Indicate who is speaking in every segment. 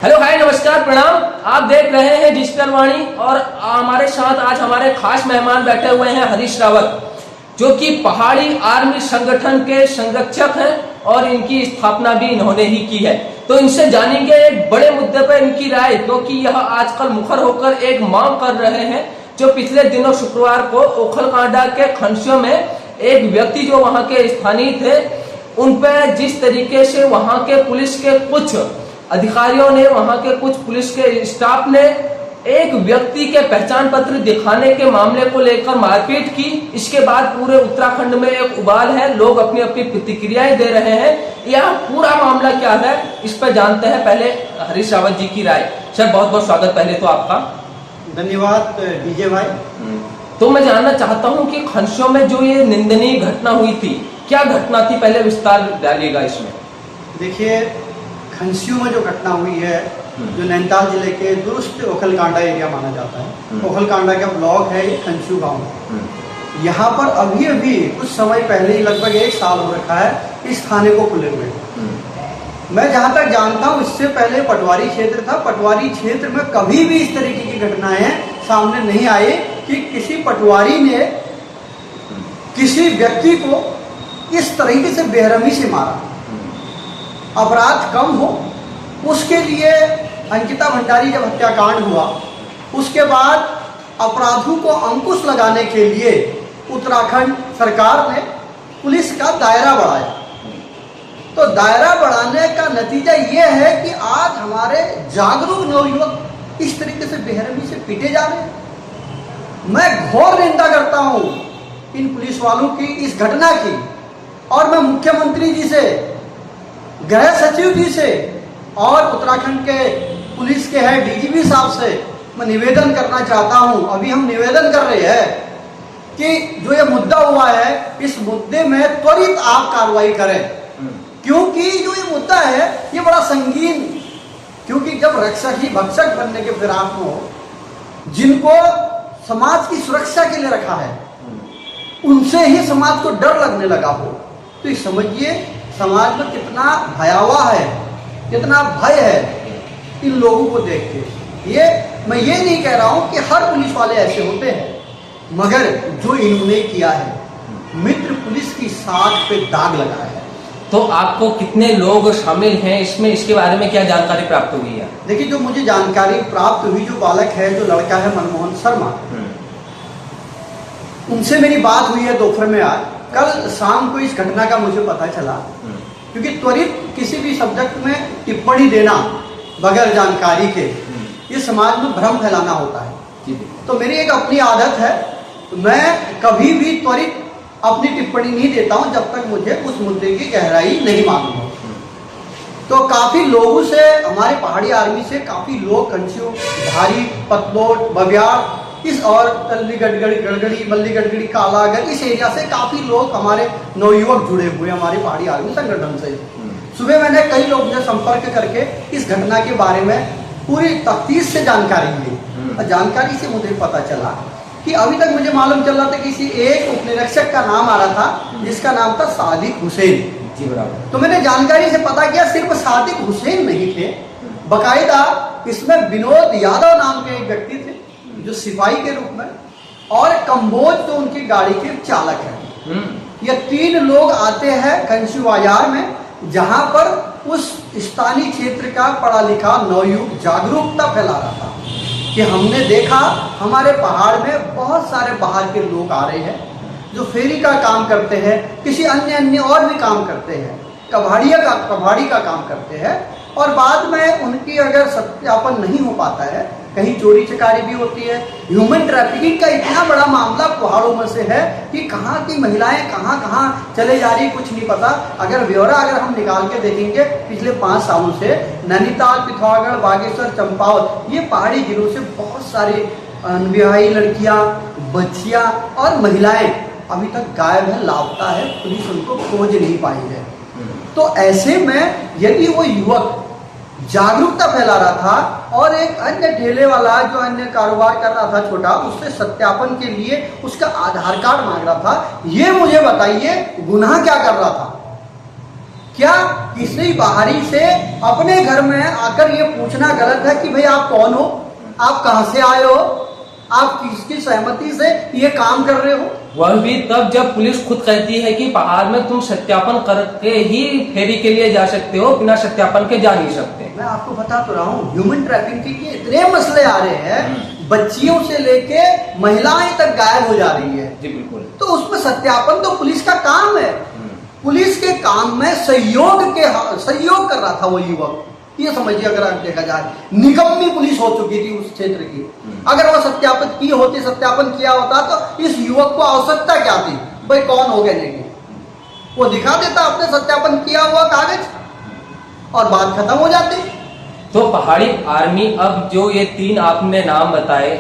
Speaker 1: Hello hi नमस्कार प्रणाम। आप देख रहे हैं डिजिटल वाणी और हमारे साथ आज हमारे खास मेहमान बैठे हुए हैं हरीश रावत, जो कि पहाड़ी आर्मी संगठन के संरक्षक हैं और इनकी स्थापना भी इन्होंने ही की है। तो इनसे जानेंगे एक बड़े मुद्दे पर इनकी राय, क्योंकि यह आजकल मुखर होकर एक मांग कर रहे हैं जो पिछले दिनों शुक्रवार को ओखलकांडा के खनसियों में एक व्यक्ति जो वहां के स्थानीय थे उन पर जिस तरीके से वहां के पुलिस के कुछ अधिकारियों ने, वहां के कुछ पुलिस के स्टाफ ने एक व्यक्ति के पहचान पत्र दिखाने के मामले को लेकर मारपीट की। इसके बाद पूरे उत्तराखंड में एक उबाल है, लोग अपनी अपनी प्रतिक्रियाएं दे रहे हैं। यह पूरा मामला क्या है इस पर जानते हैं। पहले हरीश रावत जी की राय। सर बहुत बहुत स्वागत पहले तो आपका।
Speaker 2: धन्यवाद डीजे भाई।
Speaker 1: तो मैं जानना चाहता हूं कि खनसियों में जो ये निंदनीय घटना हुई थी, क्या घटना थी, पहले विस्तार डालिएगा इसमें।
Speaker 2: देखिए, खनसियों में जो घटना हुई है, जो नैनीताल जिले के दुरुस्त ओखलकांडा एरिया माना जाता है, ओखलकांडा का ब्लॉक है ये खनसियों गांव। यहाँ पर अभी अभी कुछ समय पहले ही लगभग 1 साल हो रखा है इस थाने को खुले हुए। मैं जहाँ तक जानता हूँ इससे पहले पटवारी क्षेत्र था। पटवारी क्षेत्र में कभी भी इस तरीके की घटनाएं सामने नहीं आई कि किसी पटवारी ने किसी व्यक्ति को इस तरीके से बेरहमी से मारा। अपराध कम हो, उसके लिए अंकिता भंडारी जब हत्याकांड हुआ उसके बाद अपराधों को अंकुश लगाने के लिए उत्तराखंड सरकार ने पुलिस का दायरा बढ़ाया। तो दायरा बढ़ाने का नतीजा ये है कि आज हमारे जागरूक नवयुवक इस तरीके से बेरहमी से पीटे जा रहे हैं। मैं घोर निंदा करता हूं इन पुलिस वालों की इस घटना की, और मैं मुख्यमंत्री जी से, गृह सचिव जी से और उत्तराखंड के पुलिस के हेड डीजीपी साहब से मैं निवेदन करना चाहता हूं। अभी हम निवेदन कर रहे हैं कि जो ये मुद्दा हुआ है इस मुद्दे में त्वरित आप कार्रवाई करें, क्योंकि जो ये मुद्दा है ये बड़ा संगीन, क्योंकि जब रक्षक ही भक्षक बनने के फिराक में हो, जिनको समाज की सुरक्षा के लिए रखा है उनसे ही समाज को डर लगने लगा हो, तो ये समझिए समाज में कितना भयावह है, कितना भय है इन लोगों को देख के। ये मैं ये नहीं कह रहा हूं कि हर पुलिस वाले ऐसे होते हैं, मगर जो इन्होंने किया है मित्र पुलिस की साख पे दाग लगाया है।
Speaker 1: तो आपको कितने लोग शामिल हैं इसमें, इसके बारे में क्या जानकारी प्राप्त हुई है?
Speaker 2: देखिए, जो मुझे जानकारी प्राप्त हुई, जो बालक है, जो लड़का है मनमोहन शर्मा, उनसे मेरी बात हुई है दोपहर में। आज कल शाम को इस घटना का मुझे पता चला, क्योंकि त्वरित किसी भी सब्जेक्ट में टिप्पणी देना बगैर जानकारी के ये समाज में भ्रम फैलाना होता है। तो मेरी एक अपनी आदत है, मैं कभी भी त्वरित अपनी टिप्पणी नहीं देता हूं जब तक मुझे उस मुद्दे की गहराई नहीं मालूम हो। तो काफी लोगों से, हमारे पहाड़ी आर्मी से काफी लोग खनसियों, धारी, पतलोट, बबियार, इस और गड़गड़ी, मल्ली गड़गड़ी, कालागढ़, इस एरिया से काफी लोग हमारे नवयुवक जुड़े हुए हमारे पहाड़ी आर्मी संगठन से। सुबह मैंने कई लोगों से संपर्क करके इस घटना के बारे में पूरी तफ्तीश से जानकारी ली, और जानकारी से मुझे पता चला कि अभी तक मुझे मालूम चल रहा था किसी एक उपनिरीक्षक का नाम आ रहा था जिसका नाम था सादिक हुसैन।
Speaker 1: जी बराबर।
Speaker 2: तो मैंने जानकारी से पता किया सिर्फ सादिक हुसैन नहीं थे, बाकायदा इसमें विनोद यादव नाम के एक व्यक्ति थे जो सिपाही के रूप में, और कंबोज जो उनकी गाड़ी के चालक हैं। ये 3 लोग आते हैं खनसी बाजार में, जहां पर उस स्थानीय क्षेत्र का पढ़ा लिखा नवयुवक जागरूकता फैला रहा था कि हमने देखा हमारे पहाड़ में बहुत सारे बाहर के लोग आ रहे हैं जो फेरी का काम करते हैं, किसी अन्य और भी काम करते हैं, कबाड़ी का काम करते हैं, और बाद में उनकी अगर सत्यापन नहीं हो पाता है, कहीं चोरी चकारी भी होती है। ह्यूमन ट्रैफिकिंग का इतना बड़ा मामला पहाड़ों में से है कि कहाँ की महिलाएं कहाँ चले जा रही कुछ नहीं पता। अगर ब्यौरा हम निकाल के देखेंगे पिछले 5 सालों से नैनीताल, पिथौरागढ़, बागेश्वर, चंपावत, ये पहाड़ी जिलों से बहुत सारी अनविवाही लड़कियां, बच्चियां और महिलाएं अभी तक गायब है, लापता है, पुलिस उनको खोज नहीं पाई है। तो ऐसे में यदि वो युवक जागरूकता फैला रहा था और एक अन्य ठेले वाला जो अन्य कारोबार कर रहा था छोटा, उससे सत्यापन के लिए उसका आधार कार्ड मांग रहा था, ये मुझे बताइए गुनाह क्या कर रहा था? क्या किसी बाहरी से अपने घर में आकर ये पूछना गलत है कि भाई आप कौन हो, आप कहां से आए हो, आप किसकी सहमति से ये काम कर रहे हो?
Speaker 1: वह भी तब जब पुलिस खुद कहती है कि पहाड़ में तुम सत्यापन करके ही फेरी के लिए जा सकते हो, बिना सत्यापन के जा नहीं सकते।
Speaker 2: मैं आपको बता तो रहा हूँ, ह्यूमन ट्रैफिकिंग के इतने मसले आ रहे हैं, बच्चियों से लेके महिलाएं तक गायब हो जा रही है।
Speaker 1: जी बिल्कुल।
Speaker 2: तो उसमें सत्यापन तो पुलिस का काम है। पुलिस के काम में सहयोग कर रहा था वो युवक, ये समझिए। अगर आप देखा जाए, निकम्मी पुलिस हो चुकी थी उस क्षेत्र की। अगर वो सत्यापित की होती, सत्यापन किया होता, तो इस युवक को आवश्यकता क्या थी भाई कौन हो गए नहीं, वो दिखा देता अपने सत्यापन किया हुआ कागज और बात खत्म हो जाती।
Speaker 1: तो पहाड़ी आर्मी अब जो ये 3 आपने नाम बताए,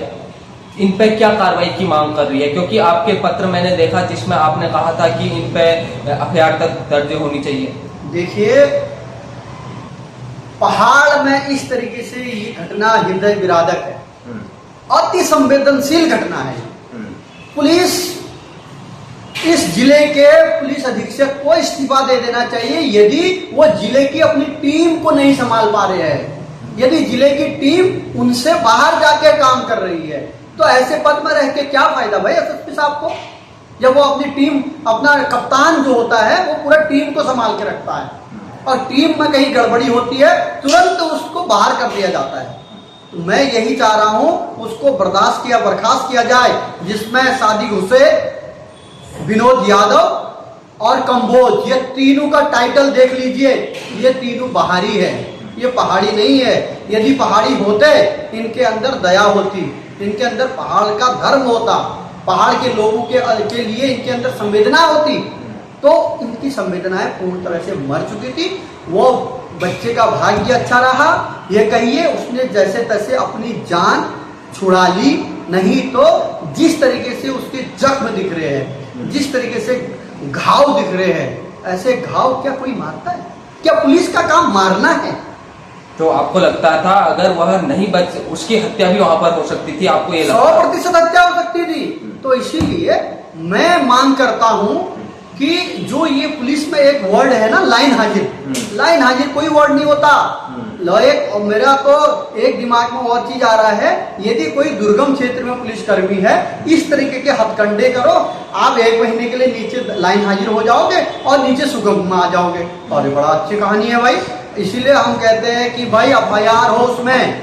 Speaker 1: इन पे क्या कार्रवाई की मांग कर रही है? क्योंकि आपके पत्र मैंने देखा जिसमें आपने कहा था कि इन पे एफआईआर तक दर्ज होनी चाहिए।
Speaker 2: देखिए, पहाड़ में इस तरीके से ये घटना हृदय विदारक है, अति संवेदनशील घटना है। पुलिस, इस जिले के पुलिस अधीक्षक को इस्तीफा दे देना चाहिए यदि वो जिले की अपनी टीम को नहीं संभाल पा रहे हैं। यदि जिले की टीम उनसे बाहर जाके काम कर रही है, तो ऐसे पद में रह के क्या फायदा भाई एसएसपी साहब को, जब वो अपनी टीम, अपना कप्तान जो होता है वो पूरा टीम को संभाल के रखता है और टीम में कहीं गड़बड़ी होती है तुरंत उसको बाहर कर दिया जाता है। तो मैं यही चाह रहा हूं, उसको बर्खास्त किया जाए, जिसमें सादिक हुसैन, विनोद यादव और कंबोज, ये तीनों का टाइटल देख लीजिए, ये तीनों बाहरी है, ये पहाड़ी नहीं है। यदि पहाड़ी होते, इनके अंदर दया होती, इनके अंदर पहाड़ का धर्म होता, पहाड़ के लोगों के लिए इनके अंदर संवेदना होती, तो इनकी संवेदनाएं पूर्ण तरह से मर चुकी थी। वो बच्चे का भाग्य अच्छा रहा, ये कहिए उसने जैसे तैसे अपनी जान छुड़ा ली, नहीं तो जिस तरीके से उसके जख्म दिख रहे हैं, जिस तरीके से घाव दिख रहे हैं, ऐसे घाव क्या कोई मारता है? क्या पुलिस का काम मारना है?
Speaker 1: तो आपको लगता था अगर वह नहीं बच, उसकी हत्या भी वहां पर हो सकती थी, आपको ये लगता?
Speaker 2: 100% हत्या हो सकती थी। तो इसीलिए मैं मांग करता हूं कि जो ये पुलिस में एक वर्ड है ना, लाइन हाजिर, लाइन हाजिर कोई वर्ड नहीं होता। एक मेरा तो एक दिमाग में और चीज आ रहा है, यदि कोई दुर्गम क्षेत्र में पुलिसकर्मी है, इस तरीके के हथकंडे करो, आप 1 महीने के लिए नीचे लाइन हाजिर हो जाओगे और नीचे सुगम में आ जाओगे। और बड़ा अच्छी कहानी है भाई। इसीलिए हम कहते हैं कि भाई एफआईआर हो, उसमें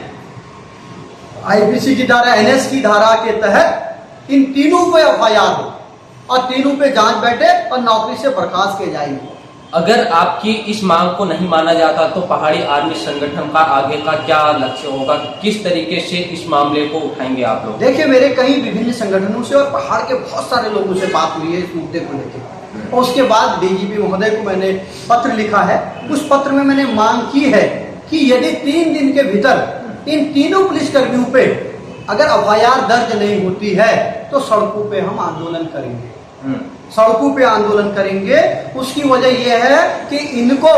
Speaker 2: आईपीसी की धारा, एनएस की धारा के तहत इन तीनों पे एफआईआर हो और तीनों पे जांच बैठे और नौकरी से बर्खास्त किए जाएंगे।
Speaker 1: अगर आपकी इस मांग को नहीं माना जाता तो पहाड़ी आर्मी संगठन का आगे का क्या लक्ष्य होगा? किस तरीके से इस मामले को उठाएंगे आप लोग?
Speaker 2: देखिए, मेरे कई विभिन्न संगठनों से और पहाड़ के बहुत सारे लोगों से बात हुई है इस मुद्दे को लेकर, और उसके बाद डीजीपी महोदय को मैंने पत्र लिखा है। उस पत्र में मैंने मांग की है कि यदि 3 दिन के भीतर इन तीनों पुलिसकर्मियों पे अगर एफआईआर दर्ज नहीं होती है तो सड़कों पे हम आंदोलन करेंगे, सड़कों पे आंदोलन करेंगे। उसकी वजह यह है कि इनको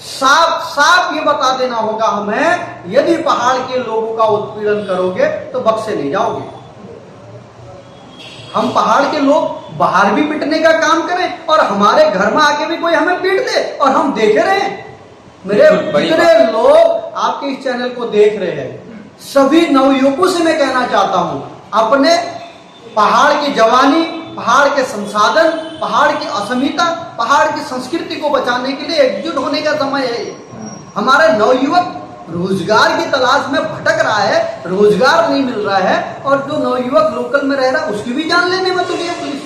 Speaker 2: साफ साफ ये बता देना होगा हमें, यदि पहाड़ के लोगों का उत्पीड़न करोगे तो बख्शे नहीं जाओगे। हम पहाड़ के लोग बाहर भी पिटने का काम करें और हमारे घर में आके भी कोई हमें पीट दे और हम देखे रहे। मेरे जितने लोग आपके इस चैनल को देख रहे हैं, सभी नवयुवकों से मैं कहना चाहता हूं, अपने पहाड़ की जवानी, पहाड़ के संसाधन, पहाड़ की अस्मिता, पहाड़ की संस्कृति को बचाने के लिए एकजुट होने का समय है। हमारा नवयुवक रोजगार की तलाश में भटक रहा है, रोजगार नहीं मिल रहा है, और जो नवयुवक लोकल में रह रहा है उसकी भी जान लेने में तो ये पुलिस,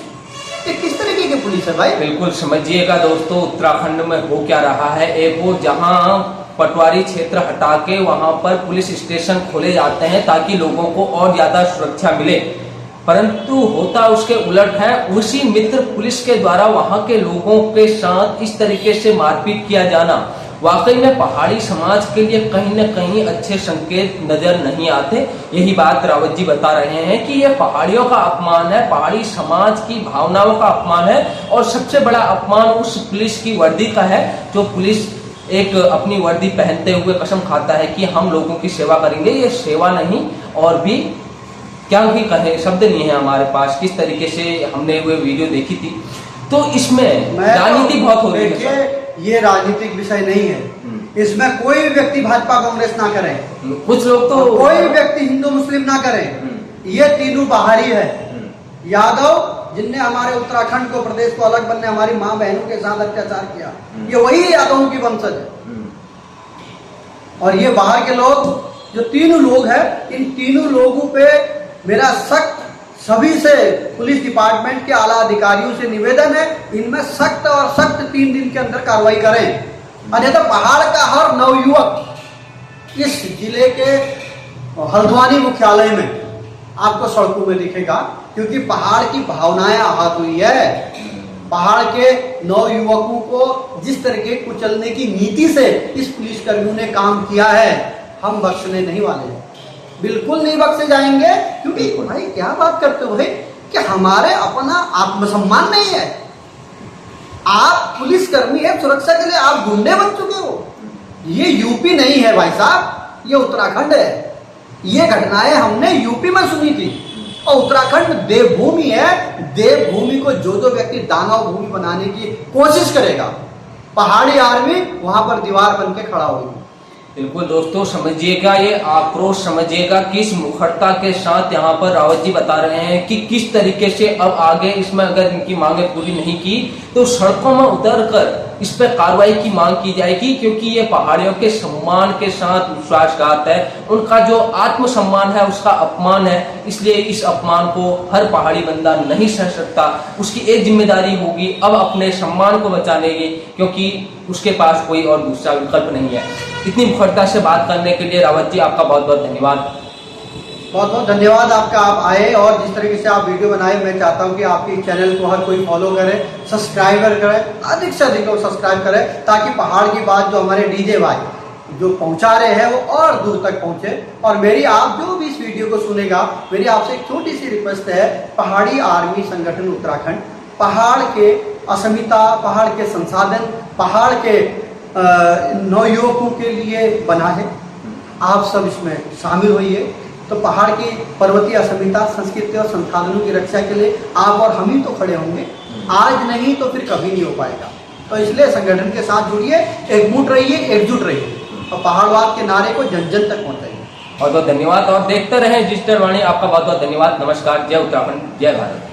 Speaker 2: ये किस तरीके की पुलिस है भाई?
Speaker 1: बिल्कुल समझिएगा दोस्तों, उत्तराखंड में हो क्या रहा है। एक वो जहां पटवारी क्षेत्र हटा के वहां पर पुलिस स्टेशन खोले जाते हैं ताकि लोगों को और ज्यादा सुरक्षा मिले, परंतु होता उसके उलट है। उसी मित्र पुलिस के द्वारा वहां के लोगों के साथ इस तरीके से मारपीट किया जाना वाकई में पहाड़ी समाज के लिए कहीं न कहीं अच्छे संकेत नजर नहीं आते। यही बात रावत जी बता रहे हैं कि यह पहाड़ियों का अपमान है, पहाड़ी समाज की भावनाओं का अपमान है, और सबसे बड़ा अपमान उस पुलिस की वर्दी का है जो पुलिस एक अपनी वर्दी पहनते हुए कसम खाता है कि हम लोगों की सेवा करेंगे। ये सेवा नहीं, और भी क्या ही कहे, शब्द नहीं है हमारे पास। किस तरीके से हमने वो वीडियो देखी थी, तो इसमें राजनीति बहुत हो रही है।
Speaker 2: ये राजनीतिक विषय नहीं है। इसमें कोई भी व्यक्ति भाजपा कांग्रेस ना करे,
Speaker 1: कुछ लोग तो
Speaker 2: कोई भी व्यक्ति हिंदू मुस्लिम ना करे। ये तीनों बाहरी है। यादव जिनने हमारे उत्तराखंड को, प्रदेश को अलग बनने, हमारी माँ बहनों के साथ अत्याचार किया, ये वही यादवों की वंशज है। और ये बाहर के लोग, जो तीनों लोग हैं, इन तीनों लोगों पे मेरा सख्त, सभी से, पुलिस डिपार्टमेंट के आला अधिकारियों से निवेदन है, इनमें सख्त और सख्त 3 दिन के अंदर कार्रवाई करें। अन्यथा पहाड़ का हर नवयुवक इस जिले के हल्द्वानी मुख्यालय में आपको सड़कों में दिखेगा, क्योंकि पहाड़ की भावनाएं आहत हुई है। पहाड़ के नवयुवकों को जिस तरह के कुचलने की नीति से इस पुलिसकर्मियों ने काम किया है, हम बख्शने नहीं वाले, बिल्कुल नहीं बख्शे जाएंगे। क्योंकि भाई क्या बात करते हो भाई, कि हमारे अपना आत्मसम्मान नहीं है। आप पुलिसकर्मी है, सुरक्षा के लिए आप गुंडे बन चुके हो। ये यूपी नहीं है भाई साहब, ये उत्तराखंड है। ये घटनाएं हमने यूपी में सुनी थी, और उत्तराखंड देवभूमि है। देवभूमि को जो व्यक्ति दानव भूमि बनाने की कोशिश करेगा, पहाड़ी आर्मी वहां पर दीवार बन के खड़ा होगी।
Speaker 1: बिल्कुल दोस्तों, समझिएगा, ये आक्रोश समझिएगा, किस मुखरता के साथ यहाँ पर रावत जी बता रहे हैं कि किस तरीके से अब आगे इसमें अगर इनकी मांगे पूरी नहीं की तो सड़कों में उतरकर इस पर कार्रवाई की मांग की जाएगी, क्योंकि ये पहाड़ियों के सम्मान के साथ विश्वासघात है। उनका जो आत्मसम्मान है उसका अपमान है, इसलिए इस अपमान को हर पहाड़ी बंदा नहीं सह सकता। उसकी एक जिम्मेदारी होगी अब अपने सम्मान को बचाने की, क्योंकि उसके पास कोई और दूसरा विकल्प नहीं है। इतनी मुखरता से बात करने के लिए रावत जी आपका बहुत बहुत धन्यवाद।
Speaker 2: बहुत बहुत धन्यवाद आपका, आप आए और जिस तरीके से आप वीडियो बनाए, मैं चाहता हूं कि आपके चैनल को हर कोई फॉलो करे, सब्सक्राइबर करे, अधिक से अधिक लोग सब्सक्राइब करें, ताकि पहाड़ की बात जो हमारे डीजे भाई जो पहुंचा रहे हैं वो और दूर तक पहुंचे। और मेरी, आप जो भी इस वीडियो को सुनेगा, मेरी आपसे एक छोटी सी रिक्वेस्ट है, पहाड़ी आर्मी संगठन उत्तराखंड पहाड़ के अस्मिता, पहाड़ के संसाधन, पहाड़ के नवयुवकों के लिए बना है। आप सब इसमें शामिल होइए, तो पहाड़ की पर्वतीय अस्मिता, संस्कृति और संसाधनों की रक्षा के लिए आप और हम ही तो खड़े होंगे। आज नहीं तो फिर कभी नहीं हो पाएगा। तो इसलिए संगठन के साथ जुड़िए, एकजुट रहिए, एकजुट रहिए, और पहाड़वाद के नारे को जन जन तक पहुंचाइए।
Speaker 1: बहुत बहुत धन्यवाद, और देखते रहें डिजिटल वाणी। आपका बहुत बहुत धन्यवाद। नमस्कार, जय उत्तराखंड, जय भारत।